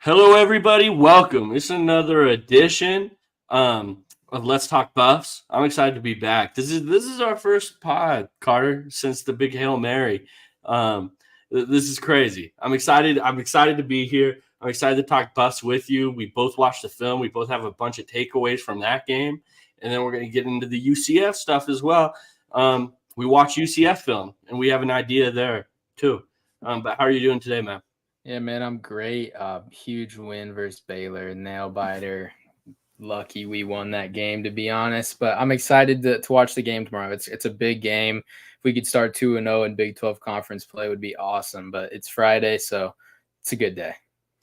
Hello, everybody. Welcome. It's another edition of Let's Talk Buffs. I'm excited to be back. This is our first pod, Carter, since the big Hail Mary. This is crazy. I'm excited. I'm excited to be here. I'm excited to talk Buffs with you. We both watched the film. We both have a bunch of takeaways from that game, and then we're going to get into the UCF stuff as well. We watch UCF film, and we have an idea there too. But how are you doing today, man? Yeah, man, I'm great. Huge win versus Baylor, nail biter. Lucky we won that game, to be honest. But I'm excited to watch the game tomorrow. It's a big game. If we could start 2-0 in Big 12 conference play, would be awesome. But it's Friday, so it's a good day.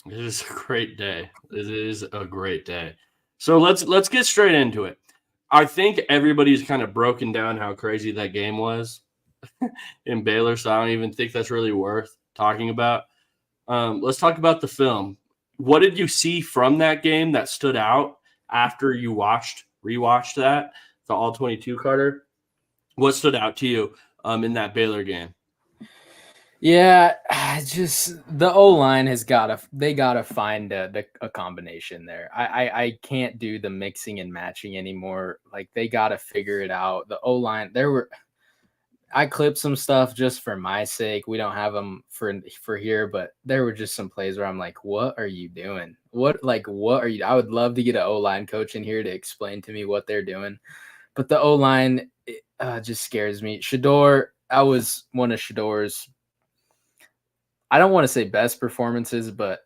It is a great day. It is a great day. So let's get straight into it. I think everybody's kind of broken down how crazy that game was in Baylor, so I don't even think that's really worth talking about. Let's talk about the film. What did you see from that game that stood out after you rewatched that, the All 22, Carter? What stood out to you in that Baylor game? Yeah, just the O line they gotta find a combination there. I can't do the mixing and matching anymore. Like they gotta figure it out. The O line I clipped some stuff just for my sake. We don't have them for here, but there were just some plays where I'm like, "What are you doing? What are you?" I would love to get an O line coach in here to explain to me what they're doing, but the O line just scares me. Shador, I was one of Shador's. I don't want to say best performances, but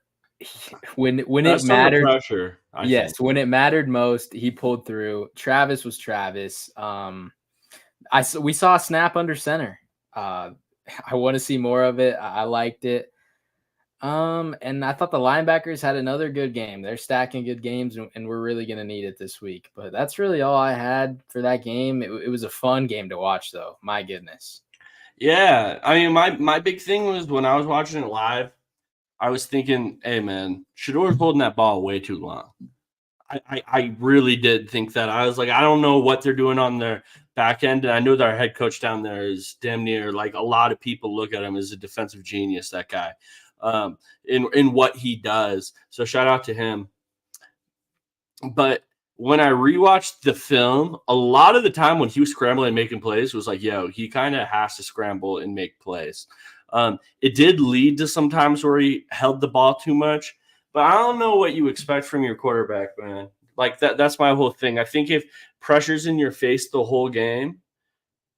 when it Best under mattered, pressure, I think. yes, when it mattered most, he pulled through. Travis was Travis. We saw a snap under center. I want to see more of it. I liked it. And I thought the linebackers had another good game. They're stacking good games, and we're really going to need it this week. But that's really all I had for that game. It was a fun game to watch, though. My goodness. Yeah, I mean, my big thing was when I was watching it live, I was thinking, hey man, Shador's holding that ball way too long. I really did think that. I was like, I don't know what they're doing on their back end. And I know that our head coach down there is damn near like a lot of people look at him as a defensive genius, that guy, in what he does. So shout out to him. But when I rewatched the film, a lot of the time when he was scrambling and making plays was like, yo, he kind of has to scramble and make plays. It did lead to some times where he held the ball too much, but I don't know what you expect from your quarterback, man. Like that's my whole thing. I think if pressure's in your face the whole game,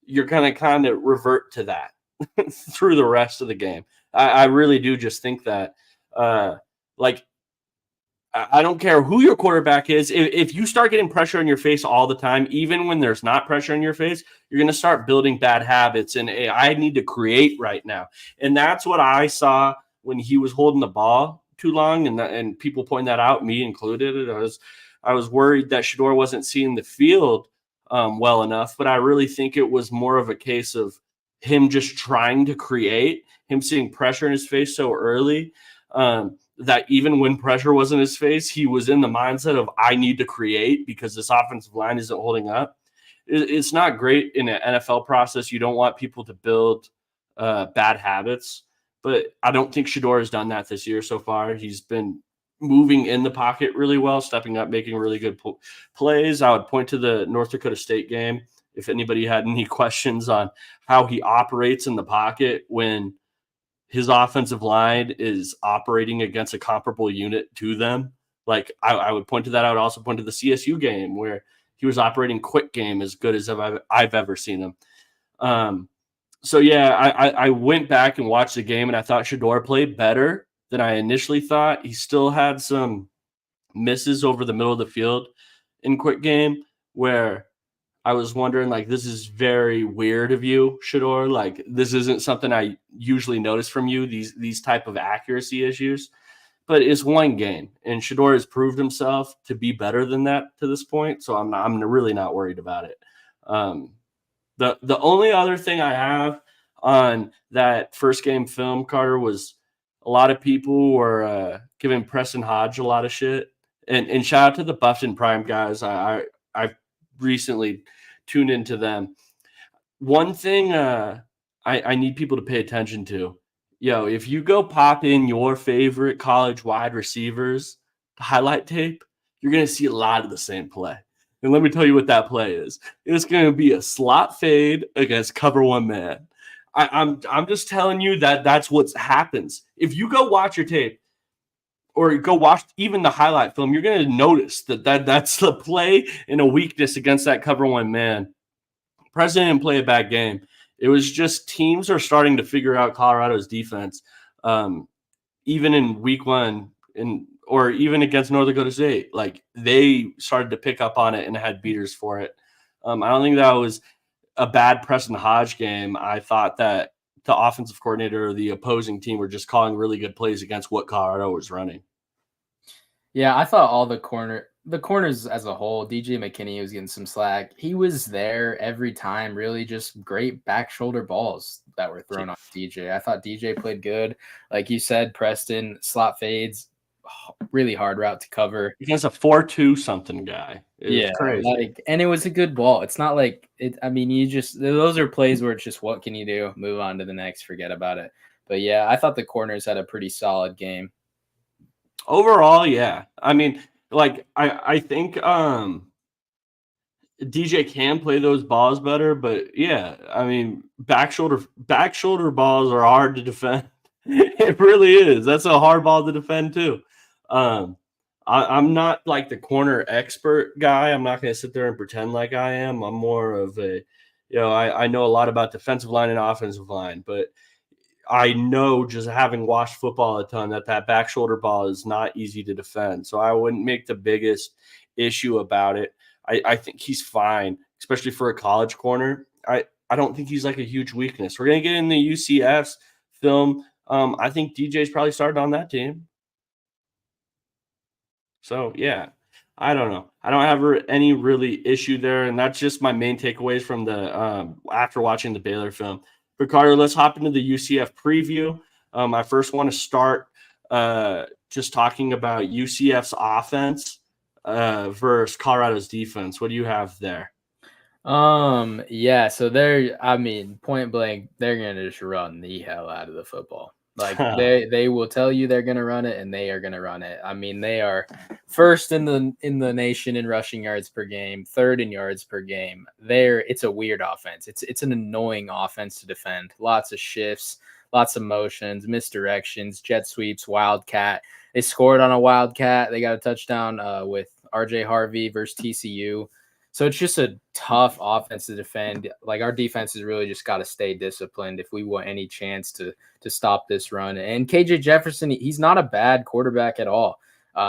you're gonna kind of revert to that through the rest of the game. I really do just think that like I don't care who your quarterback is. If you start getting pressure in your face all the time, even when there's not pressure in your face, you're going to start building bad habits. And hey, I need to create right now. And that's what I saw when he was holding the ball too long. And people point that out, me included. I was worried that Shador wasn't seeing the field well enough. But I really think it was more of a case of him just trying to create, him seeing pressure in his face so early. That even when pressure was in his face, he was in the mindset of I need to create because this offensive line isn't holding up. It's not great in an NFL process. You don't want people to build bad habits, but I don't think Shador has done that this year so far. He's been moving in the pocket really well, stepping up, making really good plays. I would point to the North Dakota State game if anybody had any questions on how he operates in the pocket when his offensive line is operating against a comparable unit to them. Like I would point to that. I would also point to the CSU game where he was operating quick game as good as I've ever seen him. So yeah, I went back and watched the game and I thought Shador played better than I initially thought. He still had some misses over the middle of the field in quick game where I was wondering, like, this is very weird of you, Shador. Like, this isn't something I usually notice from you, these type of accuracy issues. But it's one game, and Shador has proved himself to be better than that to this point. So I'm really not worried about it. Um, the only other thing I have on that first game film, Carter, was a lot of people were giving Preston Hodge a lot of shit. And shout out to the Buffton Prime guys. I've recently tuned into them. One thing I need people to pay attention to. if you go pop in your favorite college wide receivers highlight tape, you're going to see a lot of the same play. And let me tell you what that play is. It's going to be a slot fade against cover one man. I'm just telling you that's what happens. If you go watch your tape or go watch even the highlight film, you're going to notice that's the play and a weakness against that cover one man. President didn't play a bad game. It was just teams are starting to figure out Colorado's defense, even in week one or even against North Dakota State. Like they started to pick up on it and had beaters for it. I don't think that was a bad Preston Hodge game. I thought that the offensive coordinator or the opposing team were just calling really good plays against what Colorado was running. Yeah, I thought all the corners as a whole, DJ McKinney was getting some slack. He was there every time, really just great back shoulder balls that were thrown off DJ. I thought DJ played good. Like you said, Preston, slot fades, really hard route to cover. Against a 4-2 something guy. Yeah, crazy. And it was a good ball. It's not like it. I mean, those are plays where it's just what can you do? Move on to the next, forget about it. But yeah, I thought the corners had a pretty solid game. Overall, yeah. I mean, like I think DJ can play those balls better, but yeah, I mean, back shoulder balls are hard to defend. It really is. That's a hard ball to defend too. I'm not like the corner expert guy. I'm not going to sit there and pretend like I am. I'm more of I know a lot about defensive line and offensive line, but I know just having watched football a ton that back shoulder ball is not easy to defend. So I wouldn't make the biggest issue about it. I think he's fine, especially for a college corner. I don't think he's like a huge weakness. We're going to get in the UCF's film. I think DJ's probably started on that team. So, yeah, I don't know. I don't have any really issue there, and that's just my main takeaways from the after watching the Baylor film. Ricardo, let's hop into the UCF preview. I first want to start just talking about UCF's offense versus Colorado's defense. What do you have there? Yeah, so point blank, they're gonna just run the hell out of the football. Like they will tell you they're gonna run it, and they are gonna run it. I mean, they are first in the nation in rushing yards per game, third in yards per game. It's a weird offense. It's an annoying offense to defend. Lots of shifts, lots of motions, misdirections, jet sweeps, wildcat. They scored on a wildcat. They got a touchdown with RJ Harvey versus TCU. So it's just a tough offense to defend. Like our defense has really just got to stay disciplined if we want any chance to stop this run. And KJ Jefferson, he's not a bad quarterback at all.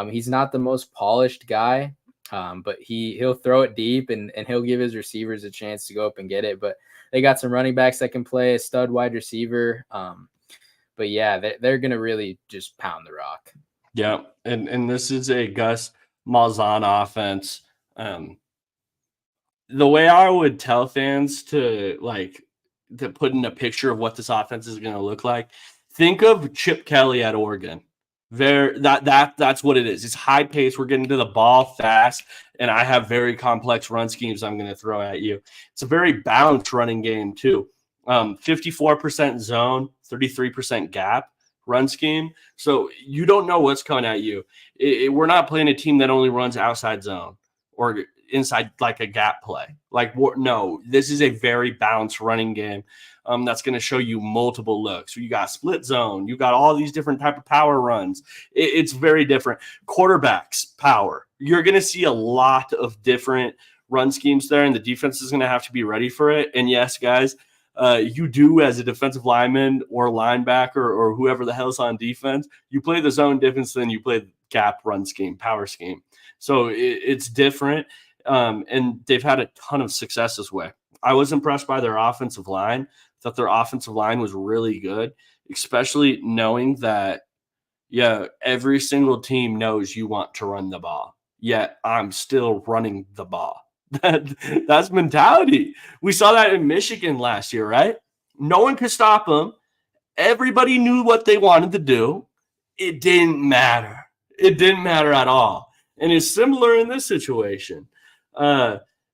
He's not the most polished guy, but he'll throw it deep and he'll give his receivers a chance to go up and get it. But they got some running backs that can play, a stud wide receiver. But yeah, they're going to really just pound the rock. Yeah, and this is a Gus Malzahn offense. The way I would tell fans to put in a picture of what this offense is going to look like, think of Chip Kelly at Oregon. That's what it is. It's high pace. We're getting to the ball fast, and I have very complex run schemes I'm going to throw at you. It's a very balanced running game too. 54% zone, 33% gap run scheme. So you don't know what's coming at you. We're not playing a team that only runs outside zone or inside like a gap play. No, this is a very balanced running game that's going to show you multiple looks. So you got split zone. You got all these different type of power runs. It's very different. Quarterbacks power. You're going to see a lot of different run schemes there, and the defense is going to have to be ready for it. And yes, guys, you do as a defensive lineman or linebacker or whoever the hell's on defense, you play the zone difference than you play the gap run scheme, power scheme. So it's different. And they've had a ton of success this way. I was impressed by their offensive line. Thought their offensive line was really good, especially knowing that, every single team knows you want to run the ball, yet I'm still running the ball. That's mentality. We saw that in Michigan last year, right? No one could stop them. Everybody knew what they wanted to do. It didn't matter. It didn't matter at all. And it's similar in this situation.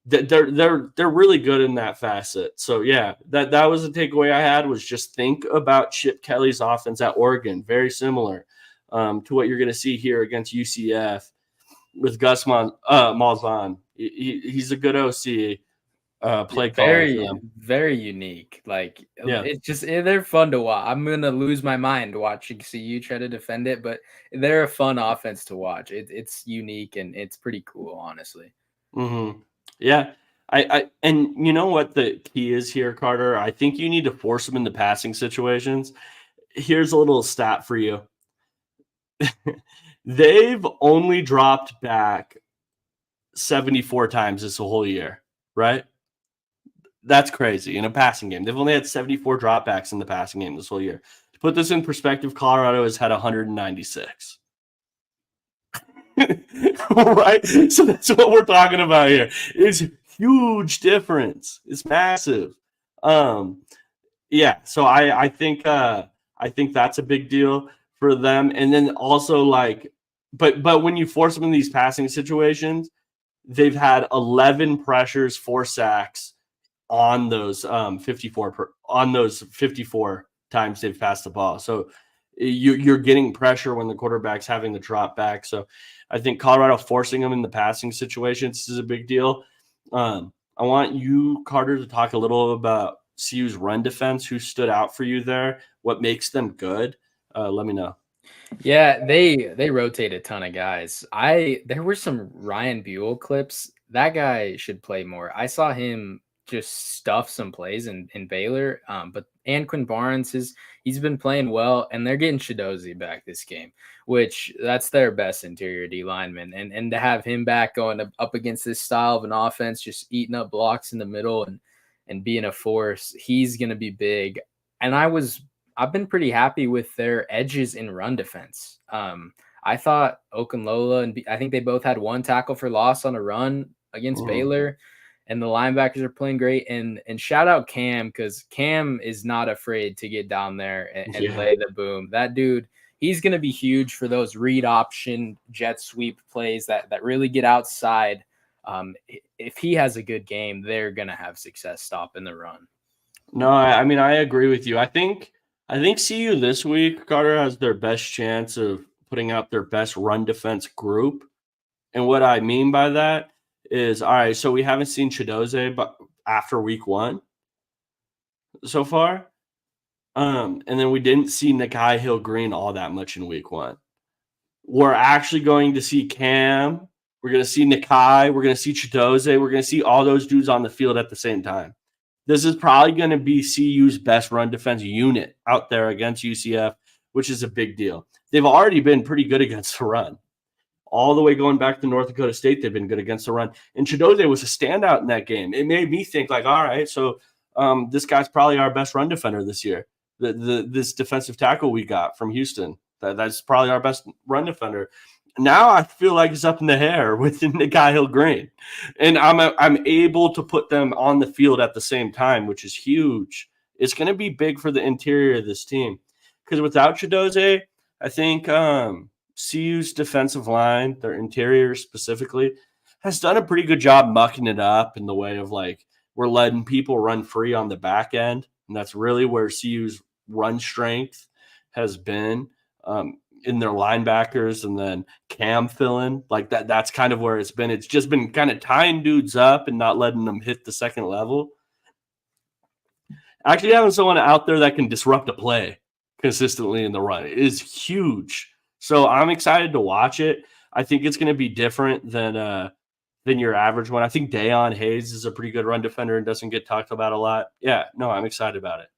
they're really good in that facet. So yeah, that was the takeaway I had, was just think about Chip Kelly's offense at Oregon, very similar to what you're going to see here against UCF with Gus Malzahn. He's a good OC. Play caller for Very, them. very unique. Like Yeah. it's just they're fun to watch. I'm gonna lose my mind watching CU try to defend it, but they're a fun offense to watch. It's unique and it's pretty cool, honestly. Yeah. And you know what the key is here, Carter? I think you need to force them into passing situations. Here's a little stat for you. They've only dropped back 74 times this whole year, right? That's crazy in a passing game. They've only had 74 dropbacks in the passing game this whole year. To put this in perspective, Colorado has had 196. Right? So that's what we're talking about here. It's huge difference. It's massive. Yeah, so I think that's a big deal for them. And then also like but when you force them in these passing situations, they've had 11 pressures, 4 sacks on those 54 times they've passed the ball. So you're getting pressure when the quarterback's having the drop back. So I think Colorado forcing them in the passing situations is a big deal. I want you, Carter, to talk a little about CU's run defense. Who stood out for you there? What makes them good? Let me know. Yeah, they rotate a ton of guys. There were some Ryan Buell clips. That guy should play more. I saw him just stuff some plays in Baylor. But Quinn Barnes he's been playing well, and they're getting Chidozie back this game, which that's their best interior D lineman. And to have him back going up against this style of an offense, just eating up blocks in the middle and being a force, he's gonna be big. And I've been pretty happy with their edges in run defense. I thought Okunlola and I think they both had 1 tackle for loss on a run against Baylor, and the linebackers are playing great. And shout out Cam, because Cam is not afraid to get down there and lay the boom. That dude, he's going to be huge for those read option jet sweep plays that really get outside. If he has a good game, they're going to have success stopping the run. No, I mean, I agree with you. I think CU this week, Carter, has their best chance of putting out their best run defense group. And what I mean by that is, all right, so we haven't seen Chidozie but after week 1 so far. And then we didn't see Nakai Hill-Green all that much in week 1. We're actually going to see Cam. We're going to see Nakai. We're going to see Chidozie. We're going to see all those dudes on the field at the same time. This is probably going to be CU's best run defense unit out there against UCF, which is a big deal. They've already been pretty good against the run. All the way going back to North Dakota State, they've been good against the run. And Chidozie was a standout in that game. It made me think, like, all right, so this guy's probably our best run defender this year. This defensive tackle we got from Houston, that's probably our best run defender. Now I feel like it's up in the air with Nakai Hill-Green, and I'm able to put them on the field at the same time, which is huge. It's going to be big for the interior of this team, because without Chidozie, I think CU's defensive line, their interior specifically, has done a pretty good job mucking it up in the way of, like, we're letting people run free on the back end, and that's really where CU's run strength has been. In their linebackers, and then Cam filling like that. That's kind of where it's been. It's just been kind of tying dudes up and not letting them hit the second level. Actually having someone out there that can disrupt a play consistently in the run is huge. So I'm excited to watch it. I think it's going to be different than your average one. I think Dayon Hayes is a pretty good run defender and doesn't get talked about a lot. Yeah, no, I'm excited about it.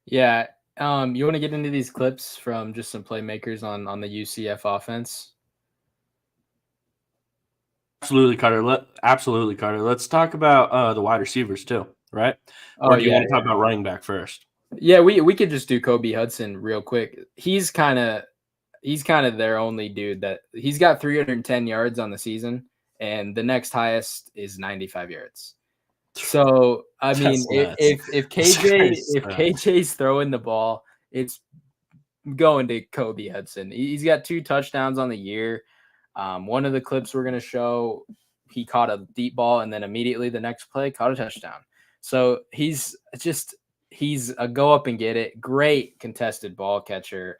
Yeah. You want to get into these clips from just some playmakers on the UCF offense? Absolutely, Carter. Let's talk about the wide receivers too, right? Or do you want to talk about running back first? Yeah, we could just do Kobe Hudson real quick. He's kind of their only dude that he's got 310 yards on the season, and the next highest is 95 yards. So I mean, if KJ's throwing the ball, it's going to Kobe Hudson. He's got 2 touchdowns on the year. One of the clips we're gonna show, he caught a deep ball, and then immediately the next play caught a touchdown. So he's a go up and get it. Great contested ball catcher.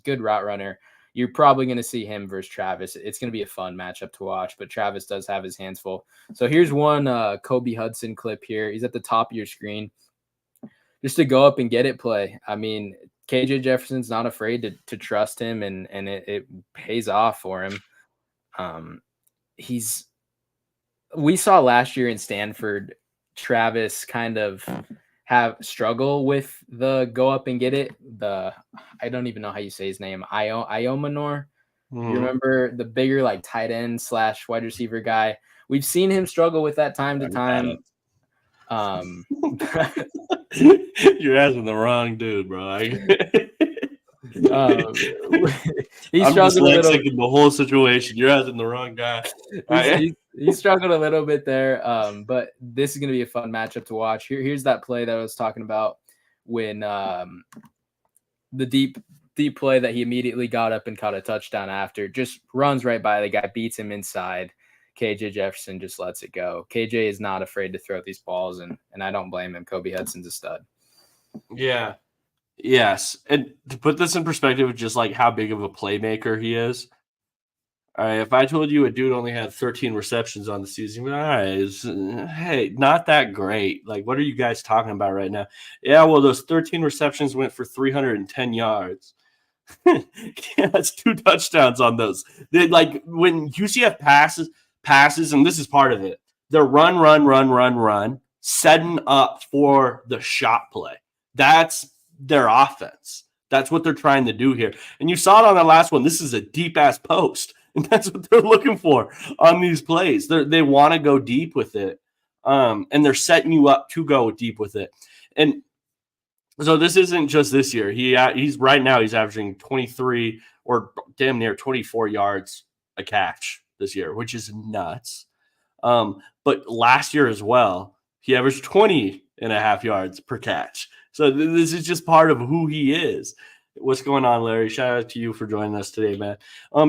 Good route runner. You're probably going to see him versus Travis. It's going to be a fun matchup to watch, but Travis does have his hands full. So here's one Kobe Hudson clip here. He's at the top of your screen. Just a go up and get it play. I mean, KJ Jefferson's not afraid to trust him, and it pays off for him. We saw last year in Stanford, Travis kind of have struggle with the go up and get it. I don't even know how you say his name. Iomanor. You remember the bigger like tight end / wide receiver guy? We've seen him struggle with that time to time. You're asking the wrong dude, bro. He I'm struggled a little in the whole situation. You're asking the wrong guy. He struggled a little bit there, but this is going to be a fun matchup to watch. Here's that play that I was talking about when the deep play that he immediately got up and caught a touchdown after. Just runs right by the guy, beats him inside. KJ Jefferson just lets it go. KJ is not afraid to throw these balls, and I don't blame him. Kobe Hudson's a stud. Yeah. Yes. And to put this in perspective, just like how big of a playmaker he is. All right, if I told you a dude only had 13 receptions on the season, all right, hey, not that great. Like, what are you guys talking about right now? Yeah, well, those 13 receptions went for 310 yards. Yeah, that's 2 touchdowns on those. Like when UCF passes, and this is part of it, they're run, setting up for the shot play. That's their offense. That's what they're trying to do here. And you saw it on the last one. This is a deep-ass post. And that's what they're looking for on these plays. They want to go deep with it. And they're setting you up to go deep with it. And so this isn't just this year. He's right now he's averaging 23 or damn near 24 yards a catch this year, which is nuts. But last year as well, he averaged 20.5 yards per catch. So this is just part of who he is. What's going on, Larry? Shout out to you for joining us today, man.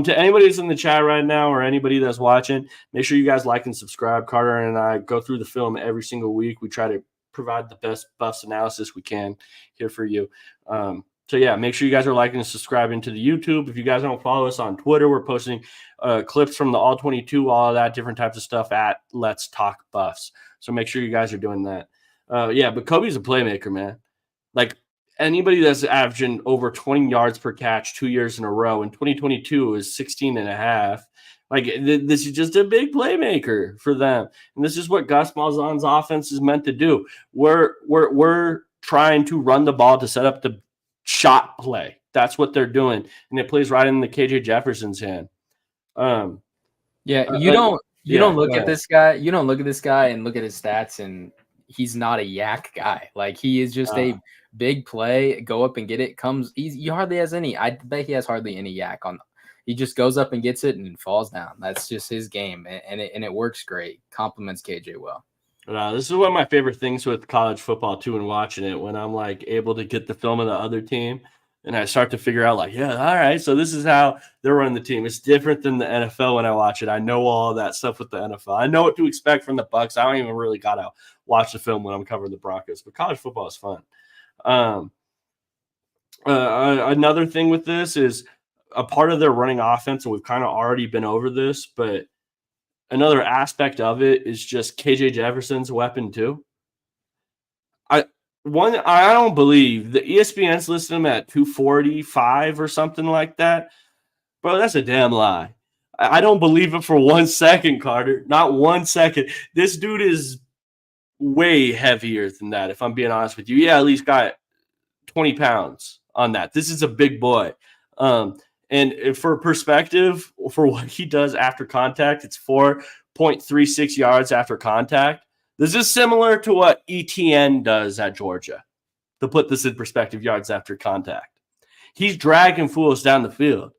To anybody that's in the chat right now or anybody that's watching, make sure you guys like and subscribe. Carter and I go through the film every single week. We try to provide the best Buffs analysis we can here for you. So, yeah, make sure you guys are liking and subscribing to the YouTube. If you guys don't follow us on Twitter, we're posting clips from the All-22, all of that, different types of stuff at Let's Talk Buffs. So make sure you guys are doing that. Yeah, but Kobe's a playmaker, man. Like, anybody that's averaging over 20 yards per catch 2 years in a row, in 2022 is 16.5. Like, this is just a big playmaker for them. And this is what Gus Malzahn's offense is meant to do. We're trying to run the ball to set up the shot play. That's what they're doing. And it plays right in the KJ Jefferson's hand. You don't look at this guy. You don't look at this guy and look at his stats, and he's not a yak guy. Like, he is just a big play, go up and get it. He hardly has any. I bet he has hardly any yak on. He just goes up and gets it and falls down. That's just his game, and it works great. Compliments KJ well. This is one of my favorite things with college football too, and watching it when I'm like able to get the film of the other team, and I start to figure out like, yeah, all right, so this is how they're running the team. It's different than the NFL when I watch it. I know all that stuff with the NFL. I know what to expect from the Bucks. I don't even really gotta watch the film when I'm covering the Broncos, but college football is fun. Another thing with this is a part of their running offense, and we've kind of already been over this, but another aspect of it is just KJ Jefferson's weapon too. I don't believe the ESPN's listed him at 245 or something like that. Bro, that's a damn lie. I don't believe it for 1 second, Carter. Not 1 second. This dude is way heavier than that, if I'm being honest with you. Yeah, at least got 20 pounds on that. This is a big boy. And for perspective, for what he does after contact, it's 4.36 yards after contact. This is similar to what ETN does at Georgia, to put this in perspective, yards after contact. He's dragging fools down the field.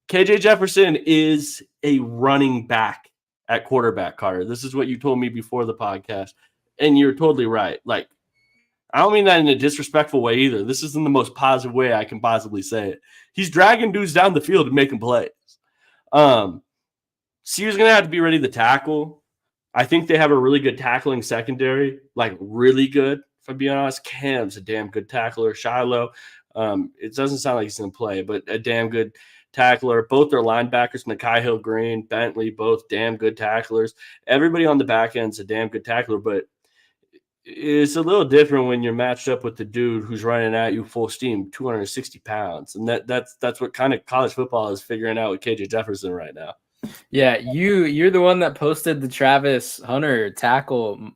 KJ Jefferson is a running back at quarterback, Carter. This is what you told me before the podcast, and you're totally right. Like, I don't mean that in a disrespectful way either. This is in the most positive way I can possibly say it. He's dragging dudes down the field and making plays. CU's going to have to be ready to tackle. I think they have a really good tackling secondary, like really good. If I'm being honest, Cam's a damn good tackler. Shiloh, it doesn't sound like he's going to play, but a damn good tackler. Both their linebackers, Nakai Hill Green, Bentley, both damn good tacklers. Everybody on the back end's a damn good tackler, but it's a little different when you're matched up with the dude who's running at you full steam, 260 pounds. And that's what kind of college football is figuring out with KJ Jefferson right now. Yeah, you're the one that posted the Travis Hunter tackle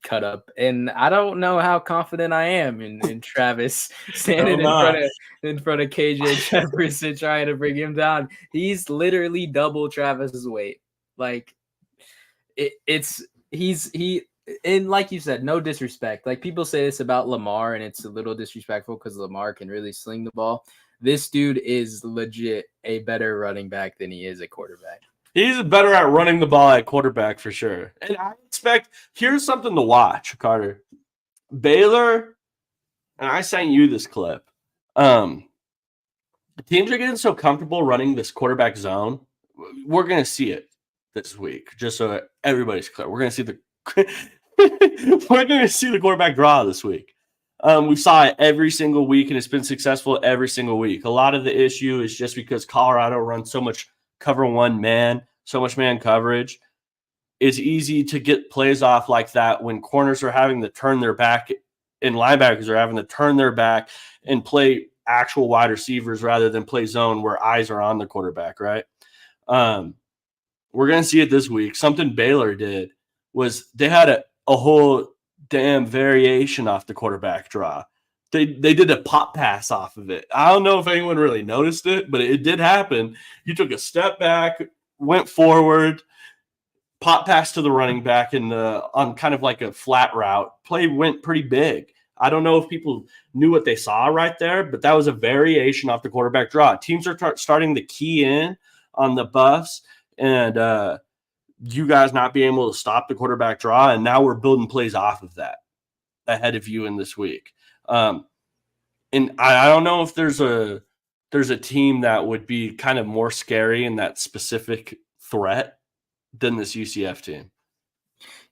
cut up, and I don't know how confident I am in Travis standing in front of KJ Jefferson trying to bring him down. He's literally double Travis's weight. Like and like you said, no disrespect. Like people say this about Lamar, and it's a little disrespectful because Lamar can really sling the ball. This dude is legit a better running back than he is a quarterback. He's better at running the ball at quarterback for sure. And I expect here's something to watch, Carter. Baylor, and I sent you this clip. The teams are getting so comfortable running this quarterback zone. We're gonna see it this week, just so everybody's clear. We're gonna see the quarterback draw this week. We saw it every single week, and it's been successful every single week. A lot of the issue is just because Colorado runs so much cover one man, so much man coverage. It's easy to get plays off like that when corners are having to turn their back and linebackers are having to turn their back and play actual wide receivers rather than play zone where eyes are on the quarterback, right? We're going to see it this week. Something Baylor did was they had a whole damn variation off the quarterback draw. They did a pop pass off of it. I don't know if anyone really noticed it, but it did happen. You took a step back, went forward, pop pass to the running back on kind of like a flat route. Play went pretty big. I don't know if people knew what they saw right there, but that was a variation off the quarterback draw. Teams are starting to key in on the buffs and you guys not being able to stop the quarterback draw, and now we're building plays off of that ahead of you in this week. And I don't know if there's a team that would be kind of more scary in that specific threat than this UCF team.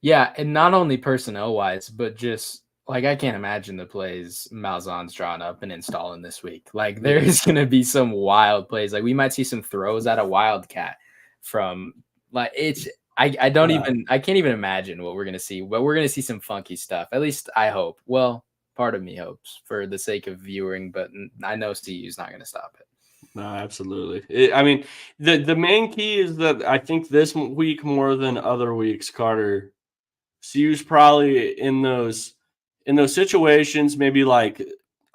Yeah, and not only personnel wise, but just like I can't imagine the plays Malzahn's drawn up and installing this week. Like there is going to be some wild plays. Like we might see some throws at a Wildcat from like it's. I can't even imagine what we're going to see, but we're going to see some funky stuff. At least I hope. Well, part of me hopes for the sake of viewing, but I know CU is not going to stop it. No, absolutely. I mean, the main key is that I think this week more than other weeks, Carter, CU's probably in those situations, maybe like,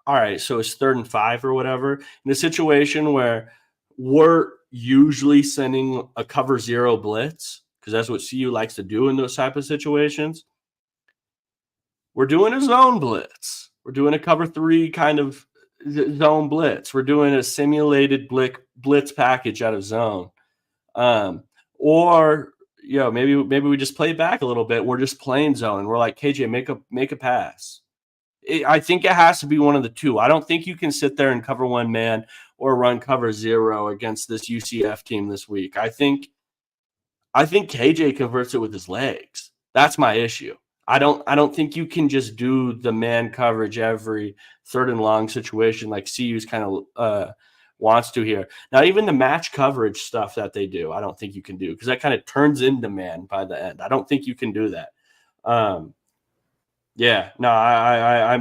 all right, so it's 3rd and 5 or whatever, in a situation where we're usually sending a cover 0 blitz, because that's what CU likes to do in those type of situations. We're doing a zone blitz. We're doing a cover 3 kind of zone blitz. We're doing a simulated blitz package out of zone. Or maybe we just play back a little bit. We're just playing zone. We're like, KJ, make a pass. I think it has to be one of the two. I don't think you can sit there and cover one man or run cover 0 against this UCF team this week. I think KJ converts it with his legs. That's my issue. I don't think you can just do the man coverage every 3rd and long situation like CU's kind of wants to here. Now, even the match coverage stuff that they do, I don't think you can do because that kind of turns into man by the end. I don't think you can do that. I'm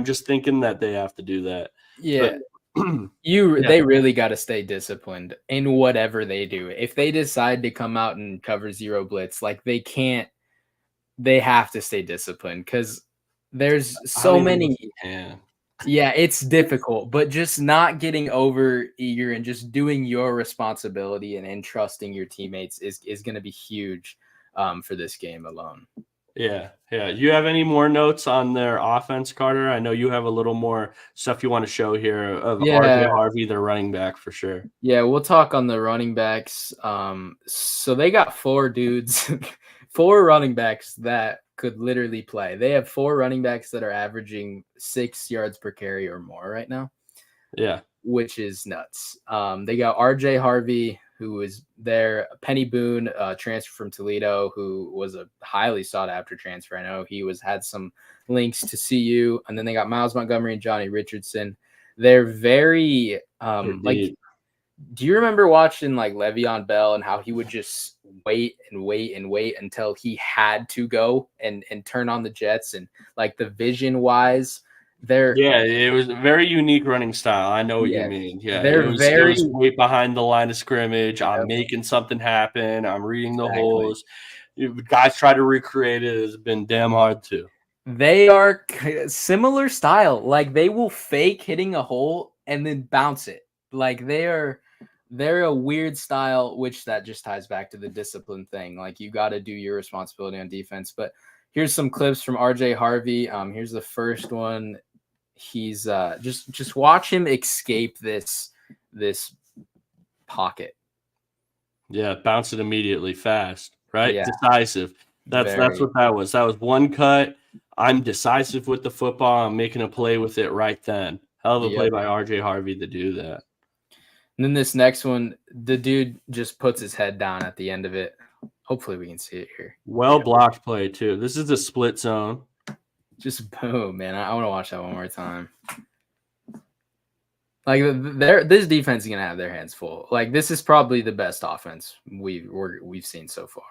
just thinking that they have to do that. Yeah. They really got to stay disciplined in whatever they do. If they decide to come out and cover 0 blitz, like they have to stay disciplined because there's so many. Yeah, it's difficult, but just not getting over eager and just doing your responsibility and trusting your teammates is going to be huge for this game alone. Yeah. You have any more notes on their offense, Carter? I know you have a little more stuff you want to show here of RJ Harvey, their running back for sure. Yeah, we'll talk on the running backs. So they got 4 dudes, 4 running backs that could literally play. They have 4 running backs that are averaging 6 yards per carry or more right now. Yeah. Which is nuts. They got RJ Harvey, who is there. Penny Boone, transfer from Toledo, who was a highly sought after transfer. I know he had some links to CU, and then they got Miles Montgomery and Johnny Richardson. They're very like. Do you remember watching like Le'Veon Bell and how he would just wait and wait and wait until he had to go and turn on the Jets, and like the vision wise, it was a very unique running style. I know what you mean. Yeah, it was wait behind the line of scrimmage. I'm making something happen. I'm reading the holes. Guys try to recreate it. It's been damn hard too. They are similar style. Like they will fake hitting a hole and then bounce it. Like they're a weird style, which that just ties back to the discipline thing. Like you got to do your responsibility on defense. But here's some clips from RJ Harvey. Here's the first one. He's just watch him escape this pocket. Yeah, bounce it immediately, fast, right? Yeah. Decisive. That's what that was. That was one cut. I'm decisive with the football. I'm making a play with it right then. Hell of a play by RJ Harvey to do that. And then this next one, the dude just puts his head down at the end of it. Hopefully we can see it here. Blocked play too. This is a split zone. Just boom, man. I want to watch that one more time. Like this defense is gonna have their hands full. Like this is probably the best offense we've seen so far.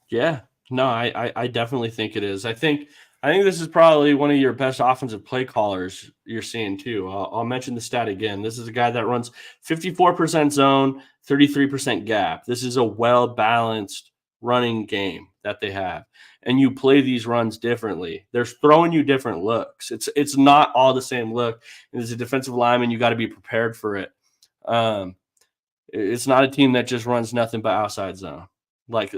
Yeah, no, I definitely think it is. I think this is probably one of your best offensive play callers you're seeing too. I'll mention the stat again. This is a guy that runs 54% zone, 33% gap. This is a well-balanced running game that they have. And you play these runs differently. They're throwing you different looks. It's not all the same look. And as a defensive lineman, you got to be prepared for it. It's not a team that just runs nothing but outside zone. Like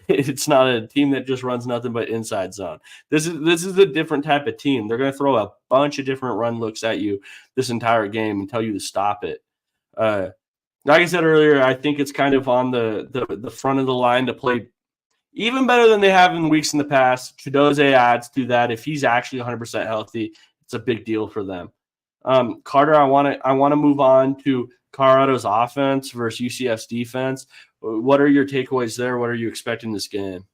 it's not a team that just runs nothing but inside zone. This is a different type of team. They're going to throw a bunch of different run looks at you this entire game and tell you to stop it. Like I said earlier, I think it's kind of on the front of the line to play even better than they have in weeks in the past. Chidoze adds to that. If he's actually 100% healthy, it's a big deal for them. Carter, I want to move on to Colorado's offense versus UCF's defense. What are your takeaways there? What are you expecting this game?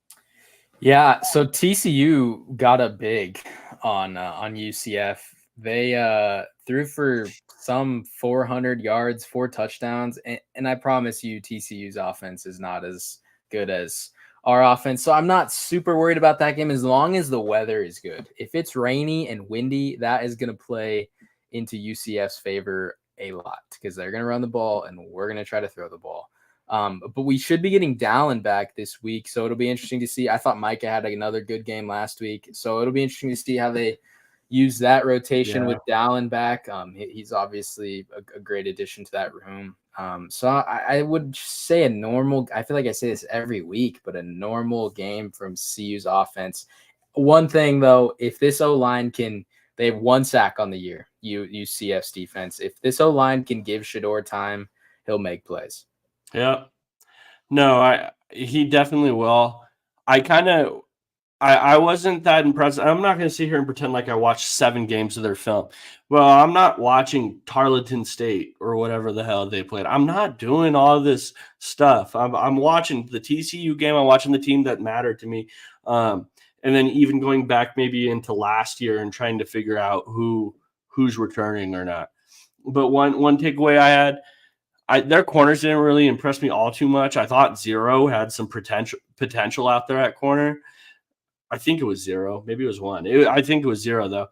Yeah, so TCU got a big on UCF. They threw for some 400 yards, 4 touchdowns, and I promise you TCU's offense is not as good as our offense. So I'm not super worried about that game as long as the weather is good. If it's rainy and windy, that is going to play into UCF's favor a lot because they're going to run the ball and we're going to try to throw the ball. But we should be getting Dallin back this week, so it'll be interesting to see. I thought Micah had another good game last week, so it'll be interesting to see how they use that rotation with Dallin back. He's obviously a great addition to that room. So I would say a normal – I feel like I say this every week, but a normal game from CU's offense. One thing, though, if this O-line can – they have 1 sack on the year, UCF's defense. If this O-line can give Shedeur time, he'll make plays. Yeah. No, he definitely will. I wasn't that impressed. I'm not going to sit here and pretend like I watched 7 games of their film. Well, I'm not watching Tarleton State or whatever the hell they played. I'm not doing all this stuff. I'm watching the TCU game. I'm watching the team that mattered to me. And then even going back maybe into last year and trying to figure out who's returning or not. But one takeaway I had, their corners didn't really impress me all too much. I thought Zero had some potential out there at corner. I think it was 0. Maybe it was 1. I think it was 0, though.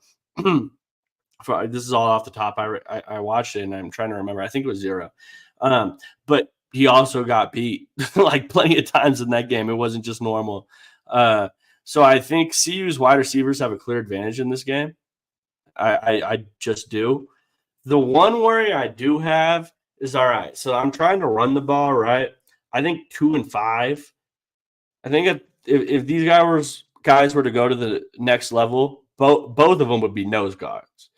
This is all off the top. I watched it, and I'm trying to remember. I think it was 0. But he also got beat like plenty of times in that game. It wasn't just normal. So I think CU's wide receivers have a clear advantage in this game. I just do. The one worry I do have is, all right, so I'm trying to run the ball, right? I think 2 and 5. I think if these guys were to go to the next level, both of them would be nose guards.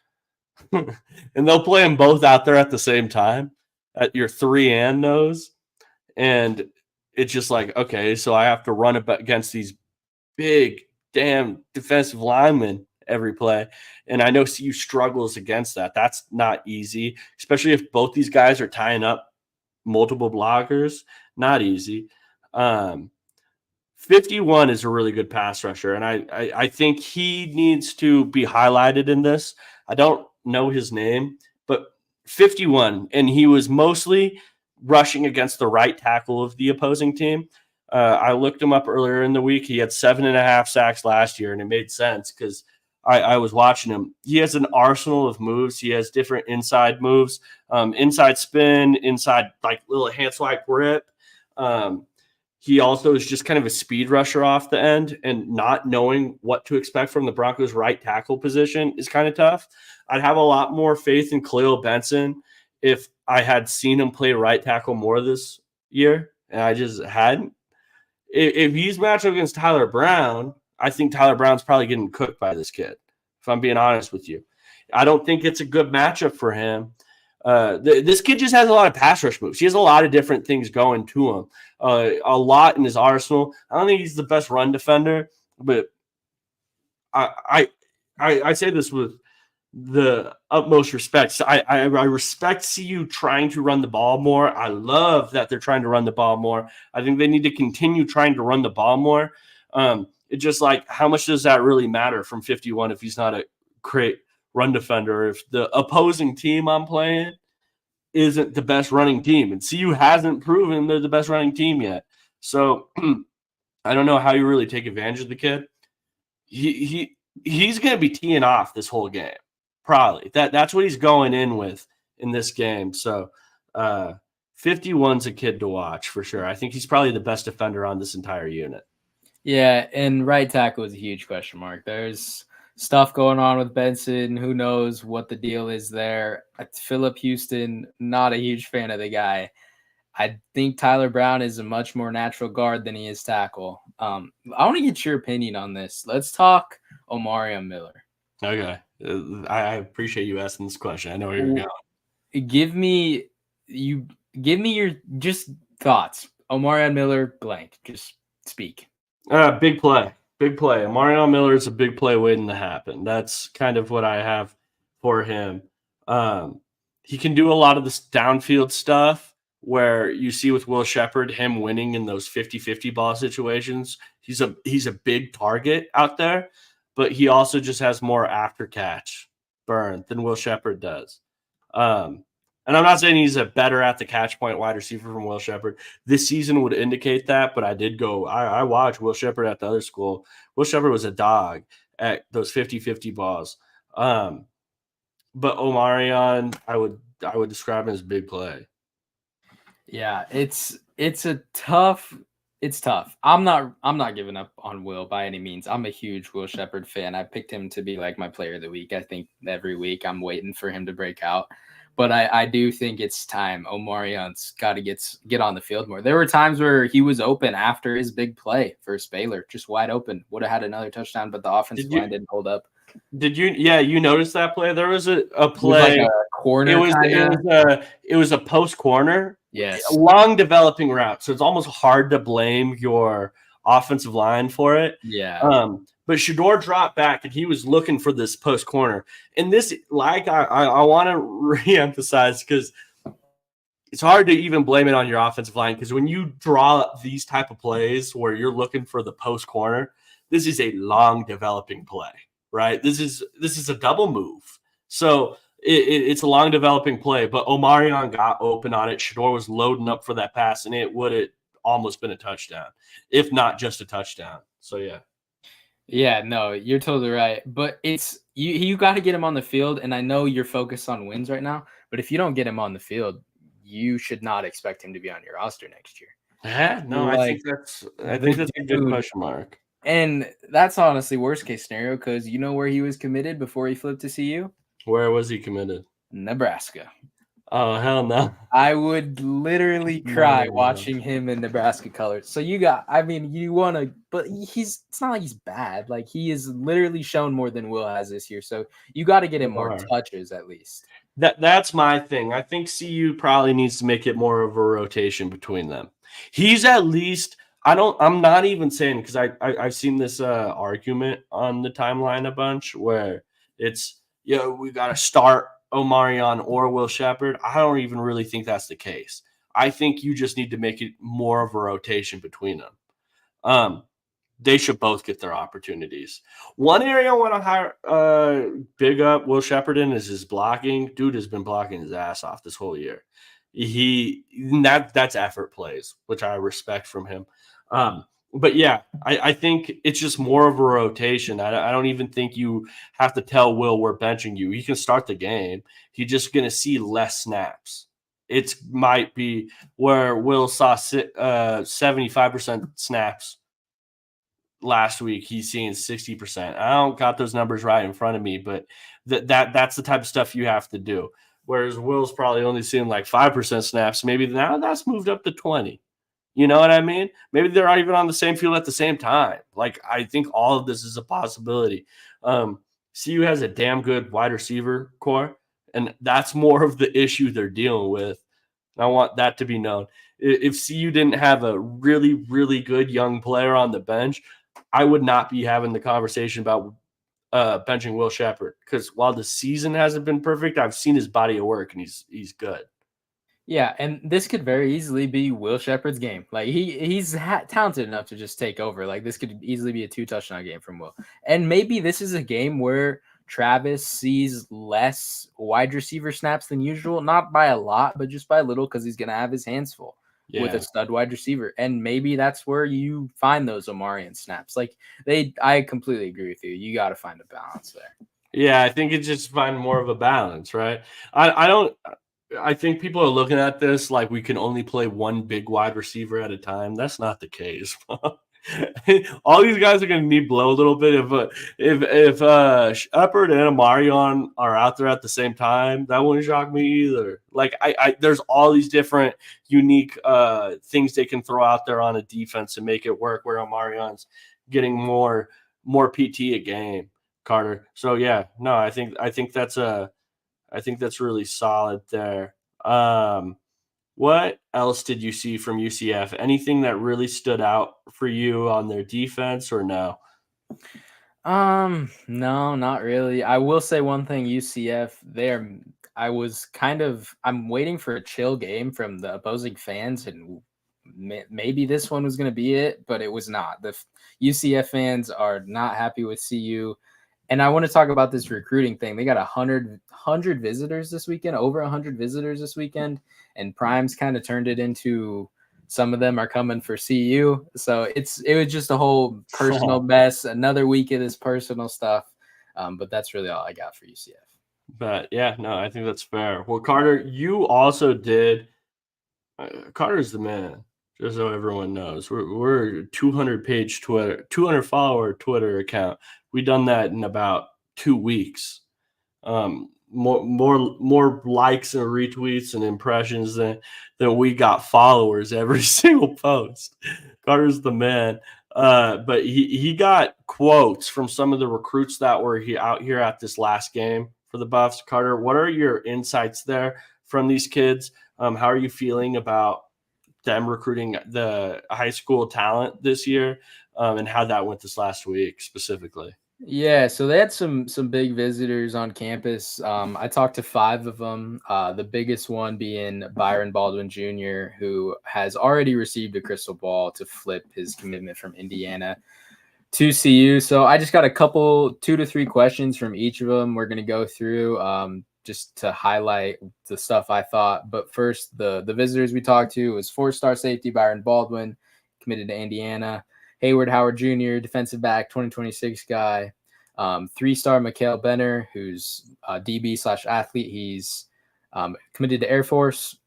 And they'll play them both out there at the same time at your 3 and nose. And it's just like, okay, so I have to run against these big, damn defensive linemen every play. And I know CU struggles against that. That's not easy, especially if both these guys are tying up multiple blockers. Not easy. 51 is a really good pass rusher, and I think he needs to be highlighted in this. I don't know his name, but 51, and he was mostly rushing against the right tackle of the opposing team. I looked him up earlier in the week. He had 7.5 sacks last year, and it made sense because I was watching him. He has an arsenal of moves. He has different inside moves, inside spin, inside like little hand swipe grip. He also is just kind of a speed rusher off the end, and not knowing what to expect from the Broncos' right tackle position is kind of tough. I'd have a lot more faith in Khalil Benson if I had seen him play right tackle more this year, and I just hadn't. If he's matched up against Tyler Brown, I think Tyler Brown's probably getting cooked by this kid, if I'm being honest with you. I don't think it's a good matchup for him. This kid just has a lot of pass rush moves. He has a lot of different things going to him, a lot in his arsenal. I don't think he's the best run defender, but I say this with the utmost respect. I respect CU trying to run the ball more. I love that they're trying to run the ball more. I think they need to continue trying to run the ball more. It's just like, how much does that really matter from 51 if he's not a great run defender, if the opposing team I'm playing isn't the best running team? And CU hasn't proven they're the best running team yet. So I don't know how you really take advantage of the kid. He's going to be teeing off this whole game. Probably. That's what he's going in with in this game. So 51's a kid to watch for sure. I think he's probably the best defender on this entire unit. Yeah, and right tackle is a huge question mark. There's stuff going on with Benson. Who knows what the deal is there? Phillip Houston, not a huge fan of the guy. I think Tyler Brown is a much more natural guard than he is tackle. I want to get your opinion on this. Let's talk Omarion Miller. Okay. I appreciate you asking this question. I know where you're going. Give me your just thoughts. Omarion Miller, blank. Just speak. Big play. Big play. Omarion Miller is a big play waiting to happen. That's kind of what I have for him. He can do a lot of this downfield stuff where you see with Will Sheppard, him winning in those 50-50 ball situations. He's a big target out there, but he also just has more after catch burn than Will Sheppard does. And I'm not saying he's a better at the catch point wide receiver from Will Sheppard. This season would indicate that, but I watched Will Sheppard at the other school. Will Sheppard was a dog at those 50-50 balls. But Omarion, I would describe him as a big play. Yeah, it's tough. I'm not giving up on Will by any means. I'm a huge Will Sheppard fan. I picked him to be like my player of the week. I think every week I'm waiting for him to break out. But I do think it's time. Omarion's got to get on the field more. There were times where he was open after his big play versus Baylor, just wide open. Would have had another touchdown, but the offensive line didn't hold up. Did you? Yeah, you noticed that play? There was a play. It was like a corner. It was a post corner. Yes. A long developing route. So it's almost hard to blame your offensive line for it. Yeah. But Shedeur dropped back and he was looking for this post corner. And this, like, I want to reemphasize, because it's hard to even blame it on your offensive line, because when you draw these type of plays where you're looking for the post corner, this is a long developing play, right? This is a double move. So it's a long developing play, but Omarion got open on it. Shedeur was loading up for that pass, and it would have almost been a touchdown, if not just a touchdown. So, yeah. Yeah, no, you're totally right. But it's you got to get him on the field, and I know you're focused on wins right now, but if you don't get him on the field, you should not expect him to be on your roster next year. Yeah, no, like, I think that's a good question mark. And that's honestly worst case scenario, because you know where he was committed before he flipped to CU? Where was he committed? Nebraska. Oh, hell no. I would literally cry watching him in Nebraska colors. So you want to, but it's not like he's bad. Like, he is literally shown more than Will has this year. So you got to get him more touches at least. That's my thing. I think CU probably needs to make it more of a rotation between them. He's at least, I'm not even saying, because I've seen this argument on the timeline a bunch where it's, we got to start Omarion or Will Sheppard. I don't even really think that's the case. I think you just need to make it more of a rotation between them. They should both get their opportunities. One area I want to big up Will Shepherd in is his blocking. Dude has been blocking his ass off this whole year. That's effort plays, which I respect from him. But yeah, I think it's just more of a rotation. I don't even think you have to tell Will we're benching you. He can start the game. He's just going to see less snaps. It might be where Will saw 75% snaps last week. He's seeing 60%. I don't got those numbers right in front of me, but that's the type of stuff you have to do. Whereas Will's probably only seeing like 5% snaps. Maybe now that's moved up to 20. You know what I mean? Maybe they're not even on the same field at the same time. Like, I think all of this is a possibility. CU has a damn good wide receiver core, and that's more of the issue they're dealing with. And I want that to be known. If CU didn't have a really, really good young player on the bench, I would not be having the conversation about benching Will Shepherd, because while the season hasn't been perfect, I've seen his body of work and he's good. Yeah, and this could very easily be Will Shepherd's game. Like he's talented enough to just take over. Like this could easily be a 2-touchdown game from Will. And maybe this is a game where Travis sees less wide receiver snaps than usual, not by a lot, but just by a little, because he's gonna have his hands full with a stud wide receiver. And maybe that's where you find those Omarion snaps. Like I completely agree with you. You got to find a balance there. Yeah, I think it's just find more of a balance, right? I think people are looking at this like we can only play one big wide receiver at a time. That's not the case. All these guys are going to need blow a little bit. If Shepard and Amarion are out there at the same time, that wouldn't shock me either. Like there's all these different unique things they can throw out there on a defense to make it work. Where Amarion's getting more PT a game, Carter. So yeah, no, I think that's really solid there. What else did you see from UCF? Anything that really stood out for you on their defense, or no? No, not really. I will say one thing, UCF, I'm waiting for a chill game from the opposing fans, and maybe this one was going to be it, but it was not. The UCF fans are not happy with CU. And I want to talk about this recruiting thing. They got 100 visitors this weekend, over 100 visitors this weekend, and Prime's kind of turned it into some of them are coming for CU. So it was just a whole personal mess, another week of this personal stuff. But that's really all I got for UCF. But yeah, no, I think that's fair. Well, Carter, you also did. Carter's the man, just so everyone knows. We're 200-page Twitter, 200-follower Twitter account. We done that in about 2 weeks. More likes and retweets and impressions than we got followers every single post. Carter's the man. But he got quotes from some of the recruits that were out here at this last game for the Buffs. Carter, what are your insights there from these kids? How are you feeling about them recruiting the high school talent this year, and how that went this last week specifically? Yeah, so they had some big visitors on campus. I talked to 5 of them. The biggest one being Byron Baldwin Jr., who has already received a crystal ball to flip his commitment from Indiana to CU. So I just got a couple 2 to 3 questions from each of them. We're going to go through just to highlight the stuff I thought. But first, the visitors we talked to was 4-star safety Byron Baldwin, committed to Indiana. Hayward Howard Jr., defensive back, 2026 guy. 3-star Mikael Benner, who's a DB/athlete. He's committed to Air Force.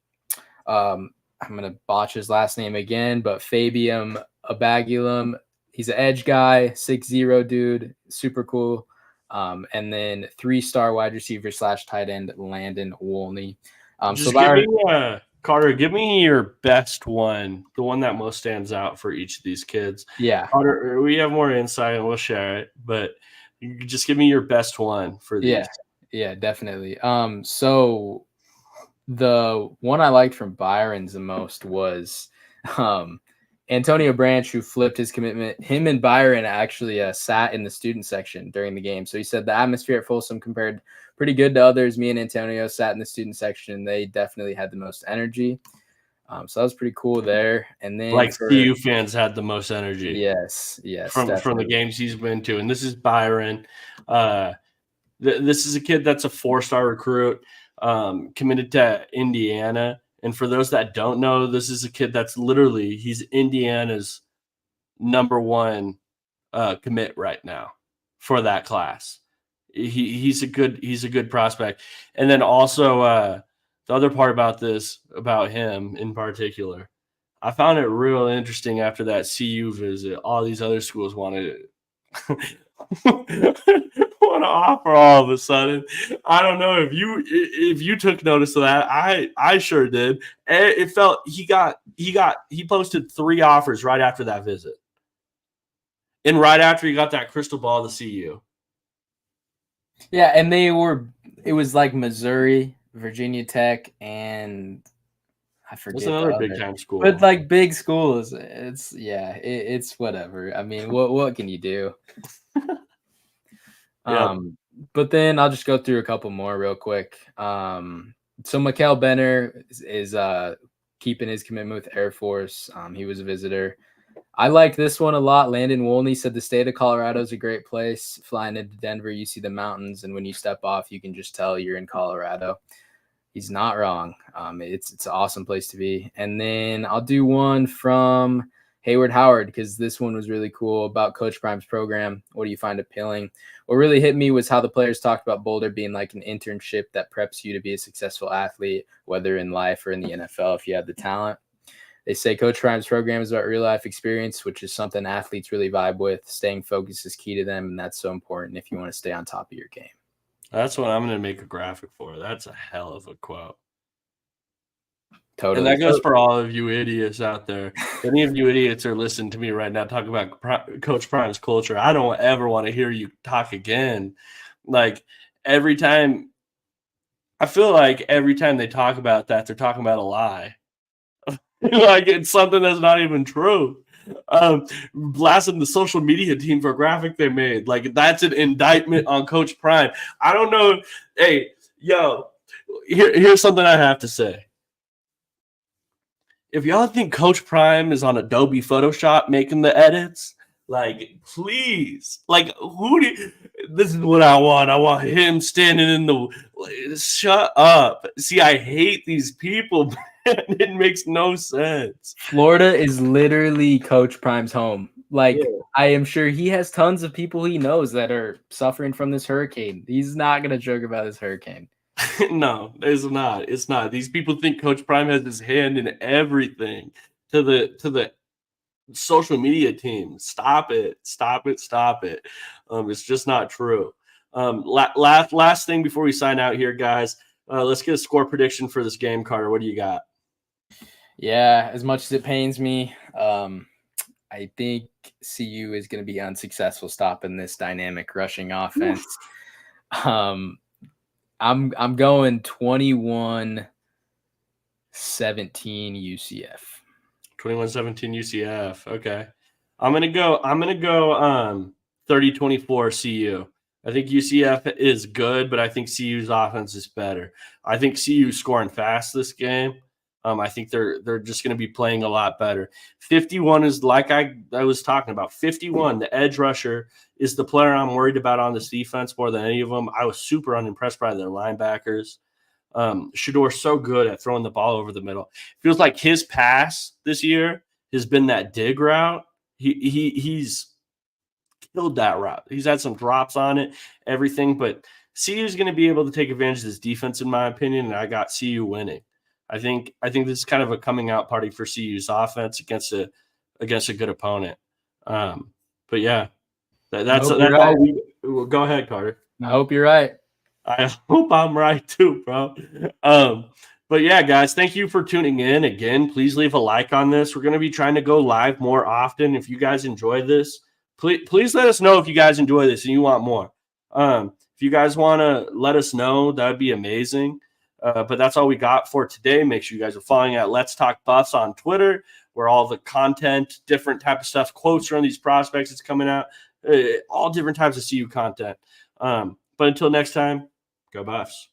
I'm going to botch his last name again, but Fabian Abagulum. He's an edge guy, 6'0" dude, super cool. And then 3-star wide receiver/tight end Landon Wolney. Carter, give me your best one, the one that most stands out for each of these kids. Yeah. Carter, we have more insight and we'll share it, but just give me your best one for these. Yeah, definitely. So the one I liked from Byron's the most was Antonio Branch, who flipped his commitment. Him and Byron actually sat in the student section during the game. So he said the atmosphere at Folsom compared pretty good to others. Me and Antonio sat in the student section. They definitely had the most energy. So that was pretty cool there. And then Like CU fans had the most energy. Yes, from the games he's been to, and this is Byron. This is a kid that's a 4-star recruit, committed to Indiana. And for those that don't know, this is a kid that's he's Indiana's number 1 commit right now for that class. He's a good prospect. And then also the other part about him in particular, I found it real interesting after that CU visit. All these other schools wanted want to offer all of a sudden. I don't know if you took notice of that. I sure did. It felt he posted 3 offers right after that visit, and right after he got that crystal ball to CU. Yeah, and it was like Missouri, Virginia Tech, and I forget. It's another big time school. But like big schools, it's whatever. I mean, what can you do? Yep. But then I'll just go through a couple more real quick. So Mikael Benner is keeping his commitment with Air Force. He was a visitor. I like this one a lot. Landon Wolney said the state of Colorado is a great place. Flying into Denver, you see the mountains, and when you step off, you can just tell you're in Colorado. He's not wrong. It's an awesome place to be. And then I'll do one from Hayward Howard, because this one was really cool about Coach Prime's program. What do you find appealing? What really hit me was how the players talked about Boulder being like an internship that preps you to be a successful athlete, whether in life or in the NFL if you have the talent. They say Coach Prime's program is about real-life experience, which is something athletes really vibe with. Staying focused is key to them, and that's so important if you want to stay on top of your game. That's what I'm going to make a graphic for. That's a hell of a quote. Totally. And that goes for all of you idiots out there. If any of you idiots are listening to me right now talk about Coach Prime's culture, I don't ever want to hear you talk again. Like every time they talk about that, they're talking about a lie. Like it's something that's not even true. Blasting the social media team for a graphic they made. Like that's an indictment on Coach Prime. I don't know. Hey, here's something I have to say. If y'all think Coach Prime is on Adobe Photoshop making the edits, like please, like this is what I want. I want him standing in the. Shut up. See, I hate these people. It makes no sense. Florida is literally Coach Prime's home. Like, yeah. I am sure he has tons of people he knows that are suffering from this hurricane. He's not going to joke about this hurricane. No, it's not. It's not. These people think Coach Prime has his hand in everything. To the social media team, stop it. It's just not true. Last thing before we sign out here, guys. Let's get a score prediction for this game, Carter. What do you got? Yeah, as much as it pains me, I think CU is going to be unsuccessful stopping this dynamic rushing offense. I'm going 21-17 UCF. 21-17 UCF. Okay. I'm gonna go 30-24 CU. I think UCF is good, but I think CU's offense is better. I think CU scoring fast this game. I think they're just going to be playing a lot better. 51 is like I was talking about. 51, the edge rusher, is the player I'm worried about on this defense more than any of them. I was super unimpressed by their linebackers. Shedor's so good at throwing the ball over the middle. Feels like his pass this year has been that dig route. He's killed that route. He's had some drops on it, everything, but CU is going to be able to take advantage of this defense, in my opinion, and I got CU winning. I think this is kind of a coming out party for CU's offense against a good opponent. But yeah, that's all we. Go ahead, Carter. I hope you're right. I hope I'm right too, bro. But yeah, guys, thank you for tuning in again. Please leave a like on this. We're going to be trying to go live more often. If you guys enjoy this, please let us know if you guys enjoy this and you want more. If you guys want to let us know, that would be amazing. But that's all we got for today. Make sure you guys are following at Let's Talk Buffs on Twitter, where all the content, different type of stuff, quotes from these prospects is coming out, all different types of CU content. But until next time, go Buffs.